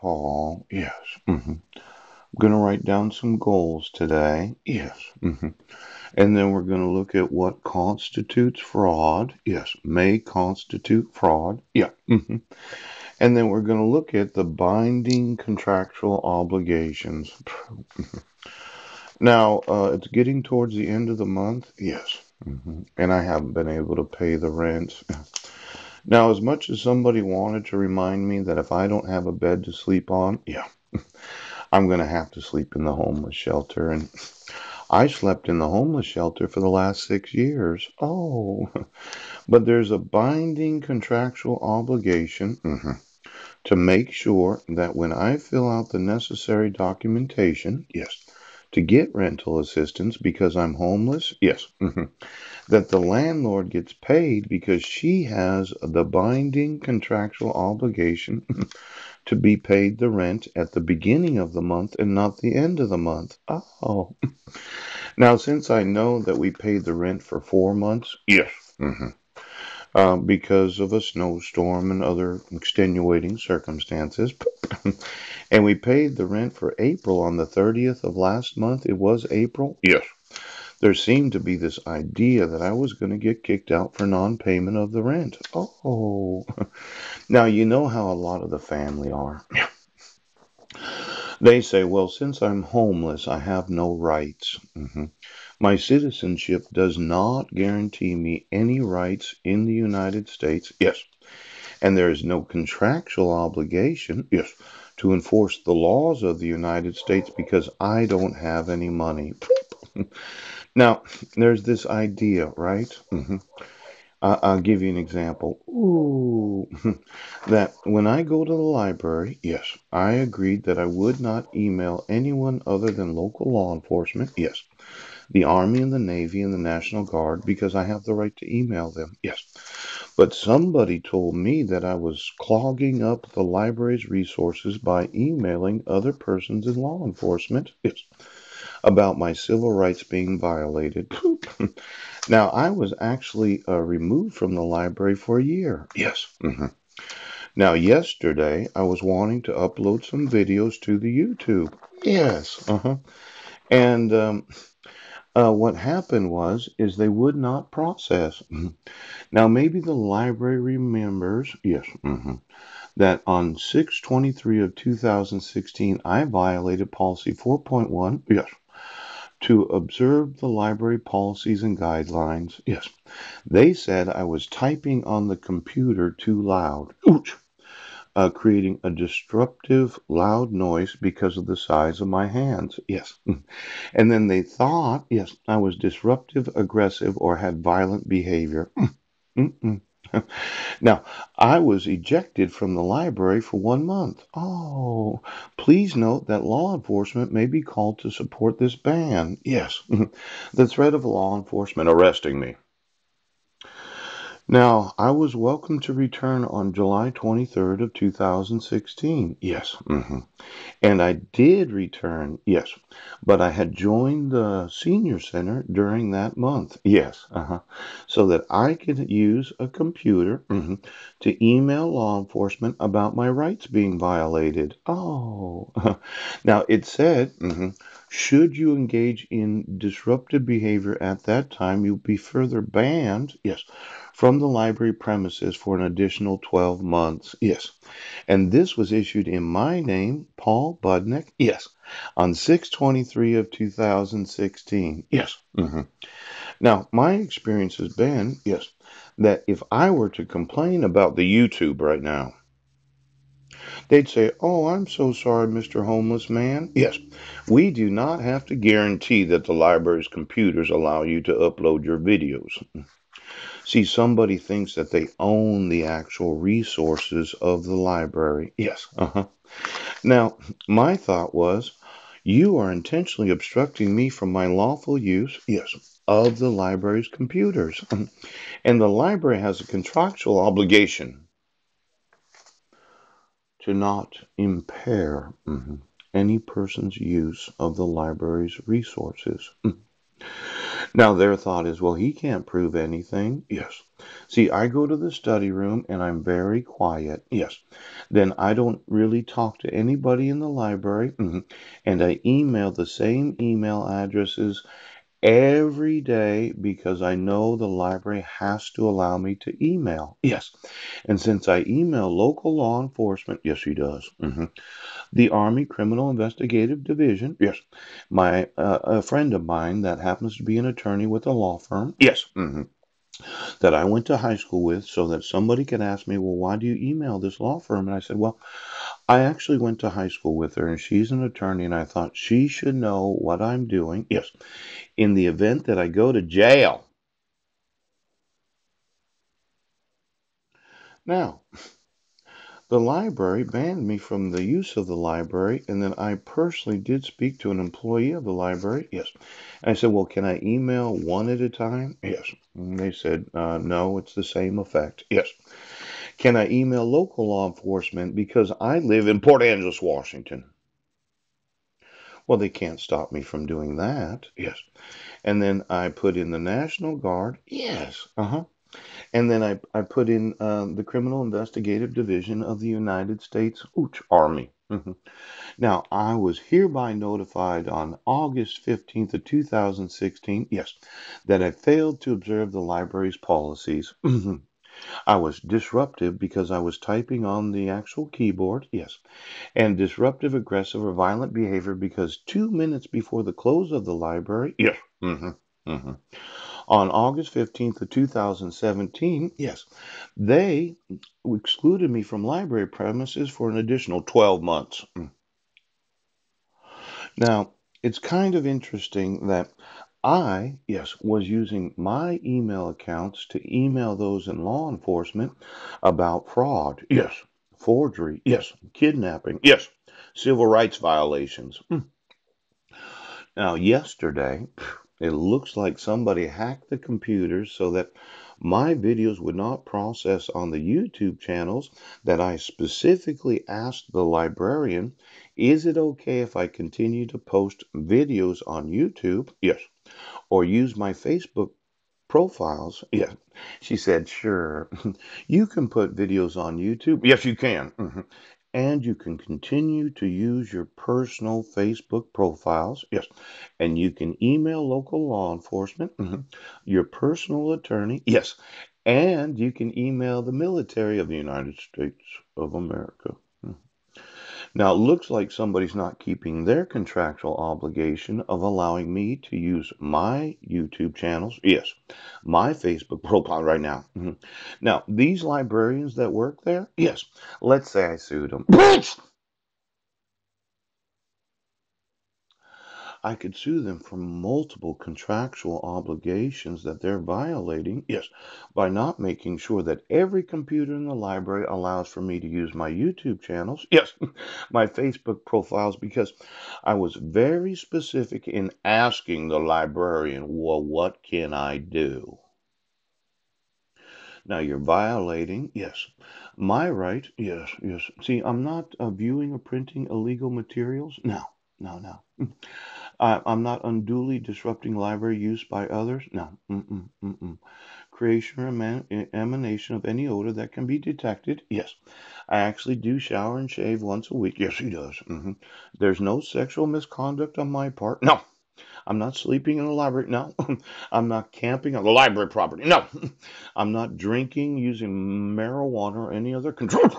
Paul. Yes. I'm going to write down some goals today. Yes. And then we're going to look at what constitutes fraud. Yes. May constitute fraud. Yeah. And then we're going to look at the binding contractual obligations. Now, it's getting towards the end of the month. Yes. And I haven't been able to pay the rent. Now, as much as somebody wanted to remind me that if I don't have a bed to sleep on, yeah, I'm going to have to sleep in the homeless shelter. And I slept in the homeless shelter for the last 6 years. Oh, but there's a binding contractual obligation to make sure that when I fill out the necessary documentation, yes, to get rental assistance because I'm homeless, yes, that the landlord gets paid because she has the binding contractual obligation to be paid the rent at the beginning of the month and not the end of the month. Oh. Now, since I know that we paid the rent for 4 months, yes, because of a snowstorm and other extenuating circumstances, and we paid the rent for April on the 30th of last month, it was April, yes. There seemed to be this idea that I was going to get kicked out for non-payment of the rent. Oh, now you know how a lot of the family are. They say, well, since I'm homeless, I have no rights. My citizenship does not guarantee me any rights in the United States. Yes. And there is no contractual obligation. Yes. To enforce the laws of the United States because I don't have any money. Now, there's this idea, right? I'll give you an example. Ooh, that when I go to the library, yes, I agreed that I would not email anyone other than local law enforcement. Yes, the Army and the Navy and the National Guard because I have the right to email them. Yes. But somebody told me that I was clogging up the library's resources by emailing other persons in law enforcement. Yes. About my civil rights being violated. Now, I was actually removed from the library for a year. Yes. Now, yesterday, I was wanting to upload some videos to the YouTube. Yes. And what happened is they would not process. Now, maybe the library remembers, yes, that on 6/23 of 2016, I violated policy 4.1, yes, to observe the library policies and guidelines. Yes, they said I was typing on the computer too loud. Ouch! Creating a disruptive, loud noise because of the size of my hands. Yes. And then they thought, yes, I was disruptive, aggressive, or had violent behavior. Mm-mm. Now, I was ejected from the library for 1 month. Oh, please note that law enforcement may be called to support this ban. Yes, the threat of law enforcement arresting me. Now, I was welcome to return on July 23rd of 2016. Yes. And I did return, yes, but I had joined the senior center during that month, yes, so that I could use a computer to email law enforcement about my rights being violated. Oh, now it said, should you engage in disruptive behavior at that time, you'll be further banned, yes, from the library premises for an additional 12 months, yes. And this was issued in my name, Paul Budnick, yes, on 6/23 of 2016, yes. Now, my experience has been, yes, that if I were to complain about the YouTube right now, they'd say, oh, I'm so sorry, Mr. Homeless Man. Yes, we do not have to guarantee that the library's computers allow you to upload your videos. See, somebody thinks that they own the actual resources of the library. Yes. Now, my thought was, you are intentionally obstructing me from my lawful use, yes, of the library's computers. And the library has a contractual obligation to not impair any person's use of the library's resources. Now, their thought is, well, he can't prove anything. Yes. See, I go to the study room and I'm very quiet. Yes. Then I don't really talk to anybody in the library. And I email the same email addresses every day because I know the library has to allow me to email. Yes. And since I email local law enforcement, yes, he does. The Army Criminal Investigative Division. Yes. A friend of mine that happens to be an attorney with a law firm. Yes. That I went to high school with, so that somebody could ask me, well, why do you email this law firm? And I said, well, I actually went to high school with her, and she's an attorney, and I thought she should know what I'm doing. Yes. In the event that I go to jail. Now, the library banned me from the use of the library, and then I personally did speak to an employee of the library. Yes. And I said, well, can I email one at a time? Yes. And they said, no, it's the same effect. Yes. Can I email local law enforcement because I live in Port Angeles, Washington? Well, they can't stop me from doing that. Yes. And then I put in the National Guard. Yes. And then I put in the Criminal Investigative Division of the United States Army. Now, I was hereby notified on August 15th of 2016, yes, that I failed to observe the library's policies. I was disruptive because I was typing on the actual keyboard, yes, and disruptive, aggressive, or violent behavior because 2 minutes before the close of the library, yes, on August 15th of 2017, yes, they excluded me from library premises for an additional 12 months. Now, it's kind of interesting that yes, was using my email accounts to email those in law enforcement about fraud. Yes. Forgery. Yes. Kidnapping. Yes. Civil rights violations. Now, yesterday, it looks like somebody hacked the computers so that my videos would not process on the YouTube channels that I specifically asked the librarian, is it okay if I continue to post videos on YouTube? Yes. Or use my Facebook profiles? Yes. She said, sure. You can put videos on YouTube. Yes, you can. And you can continue to use your personal Facebook profiles. Yes. And you can email local law enforcement, your personal attorney. Yes. And you can email the military of the United States of America. Now, it looks like somebody's not keeping their contractual obligation of allowing me to use my YouTube channels. Yes, my Facebook profile right now. Now, these librarians that work there, yes, let's say I sued them. I could sue them for multiple contractual obligations that they're violating, yes, by not making sure that every computer in the library allows for me to use my YouTube channels, yes, my Facebook profiles, because I was very specific in asking the librarian, well, what can I do? Now you're violating, yes, my right, yes, yes. See, I'm not viewing or printing illegal materials. No, no, no. I'm not unduly disrupting library use by others. No. Creation or emanation of any odor that can be detected. Yes. I actually do shower and shave once a week. Yes, he does. There's no sexual misconduct on my part. No. I'm not sleeping in the library. No. I'm not camping on the library property. No. I'm not drinking, using marijuana, or any other control.